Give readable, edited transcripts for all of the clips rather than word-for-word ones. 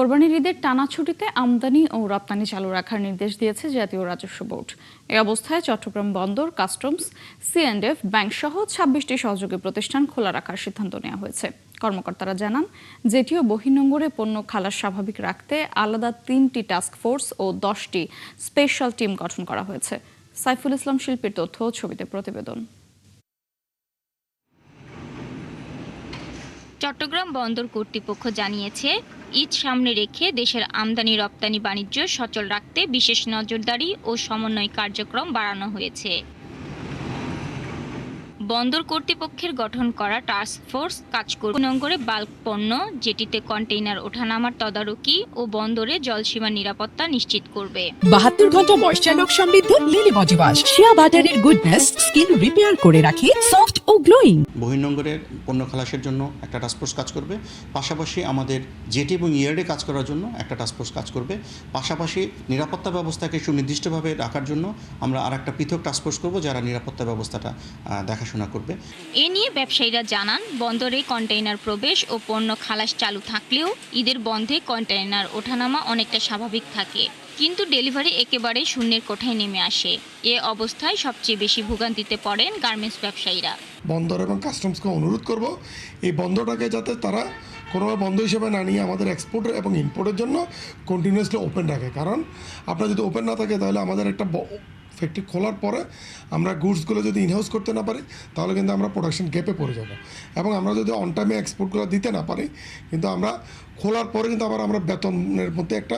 কোরবানির ঈদের টানা ছুটিতে আমদানি ও রপ্তানি চালু রাখার নির্দেশ দিয়েছে জাতীয় রাজস্ব বোর্ড। এ অবস্থায় চট্টগ্রাম বন্দর, কাস্টমস, সিএন্ডএফ ব্যাংক সহ ২৬টি সহযোগী প্রতিষ্ঠান খোলা রাখার সিদ্ধান্ত নেওয়া হয়েছে। কর্মকর্তারা জানান, জেটি ও বহির্নোঙরে পণ্য খালাস স্বাভাবিক রাখতে আলাদা ৩টি টাস্ক ফোর্স ও ১০টি স্পেশাল টিম গঠন করা হয়েছে। সাইফুল ইসলাম শিল্পীর তথ্য, ছবিতে প্রতিবেদন। চট্টগ্রাম বন্দর কর্তৃপক্ষ জানিয়েছে, ঈদ সামনে রেখে দেশের আমদানি রপ্তানি বাণিজ্য সচল রাখতে বিশেষ নজরদারি ও সমন্বয় কার্যক্রম বাড়ানো হয়েছে। বন্দর কর্তৃপক্ষের গঠন করা টাস্ক ফোর্স কাজ করবে নগরে বাল্ক পণ্য, জেটিতে কন্টেইনার ওঠানামার তদারকি ও বন্দরে জলসীমা নিরাপত্তা নিশ্চিত করবে। 72 ঘন্টা ময়েশ্চার লক সমৃদ্ধ লিলি বডি ওয়াশ শিয়া বাটারের গুডনেস স্কিন রিপেয়ার করে রাখে সফট ও গ্লোয়িং। বহির্নোঙরের পণ্য খালাসের জন্য একটা টাস্কফোর্স কাজ করবে, পাশাপাশি আমাদের জেটি এবং ইয়ার্ডে কাজ করার জন্য একটা টাস্কফোর্স কাজ করবে, পাশাপাশি নিরাপত্তা ব্যবস্থাকে সুনির্দিষ্টভাবে রাখার জন্য আমরা আরেকটা পৃথক টাস্কফোর্স করব, যারা নিরাপত্তা ব্যবস্থাটা দেখাশোনা করবে। এ নিয়ে ব্যবসায়ীরা জানান, বন্দরে কন্টেইনার প্রবেশ ও পণ্য খালাস চালু থাকলেও ঈদের বন্ধে কন্টেইনার ওঠানামা অনেকটা স্বাভাবিক থাকে, কিন্তু ডেলিভারি একেবারে শূন্যের কোঠায় নেমে আসে। এ অবস্থায় সবচেয়ে বেশি ভোগান্তিতে পড়েন গার্মেন্টস ব্যবসায়ীরা। বন্দর এবং কাস্টমসকে অনুরোধ করব, এই বন্দরটাকে যাতে তারা কোনোভাবে বন্ধ হিসেবে না নিয়ে আমাদের এক্সপোর্ট এবং ইম্পোর্টের জন্য কন্টিনিউয়াসলি ওপেন রাখে। কারণ আপনার যদি ওপেন না থাকে তাহলে আমাদের একটা ফ্যাক্টরি খোলার পরে আমরা গুডসগুলো যদি ইনহাউস করতে না পারি তাহলে কিন্তু আমরা প্রোডাকশন গ্যাপে পড়ে যাব, এবং আমরা যদি অন টাইমে এক্সপোর্টগুলো দিতে না পারি কিন্তু আমরা খোলার পরে কিন্তু আবার আমরা বেতনের মধ্যে একটা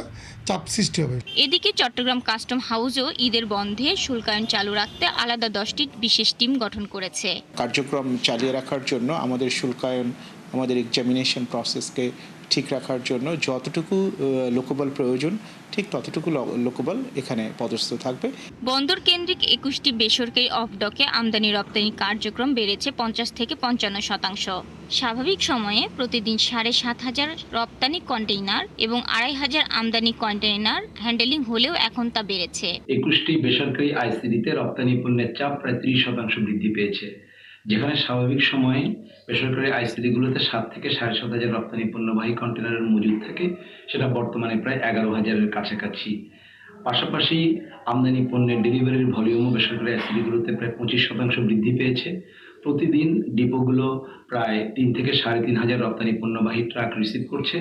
চাপ সৃষ্টি হবে। এদিকে চট্টগ্রাম কাস্টম হাউসও ঈদের বন্ধে শুল্কায়ন চালু রাখতে আলাদা 10টি বিশেষ টিম গঠন করেছে। কার্যক্রম চালিয়ে রাখার জন্য আমাদের শুল্কায়ন, আমাদের এক্সামিনেশন প্রসেসকে ঠিক রাখার জন্য যতটুকু লোকবল প্রয়োজন ঠিক ততটুকু লোকবল এখানে পদস্থ থাকবে। বন্দর কেন্দ্রিক 21টি বেসরকারি অফডকে আমদানি রপ্তানি কার্যক্রম বেড়েছে 50 থেকে 55%। স্বাভাবিক সময়ে প্রতিদিন 7,500 রপ্তানি কন্টেইনার এবং 2,500 আমদানি কন্টেইনার হ্যান্ডেলিং হলেও এখন তা বেড়েছে। 21টি বেসরকারি আইসিডিতে রপ্তানি পণ্যের চাপ প্রায় 30% বৃদ্ধি পেয়েছে, যেখানে স্বাভাবিক সময়ে বেসরকারি আইসিডিগুলোতে 7 থেকে 7,500 রপ্তানি পণ্যবাহী কন্টেনারের মজুদ থাকে, সেটা বর্তমানে প্রায় 11,000-এর কাছাকাছি। পাশাপাশি আমদানি পণ্যের ডেলিভারির ভলিউমও বেসরকারি আইসিডিগুলোতে প্রায় 25% বৃদ্ধি পেয়েছে। প্রতিদিন ডিপোগুলো প্রায় 3 থেকে 3,500 রপ্তানি পণ্যবাহী ট্রাক রিসিভ করছে,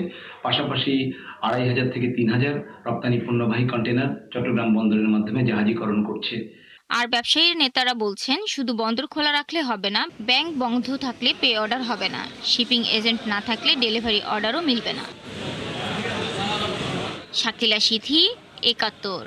পাশাপাশি 2,500 থেকে 3,000 রপ্তানি পণ্যবাহী কন্টেনার চট্টগ্রাম বন্দরের মাধ্যমে জাহাজীকরণ করছে। আর ব্যবসায়ীর নেতারা বলছেন, শুধু বন্দর খোলা রাখলে হবে না, ব্যাংক বন্ধ থাকলে পে অর্ডার হবে না, শিপিং এজেন্ট না থাকলে ডেলিভারি অর্ডারও মিলবে না। শাকিলা সিথি, 71।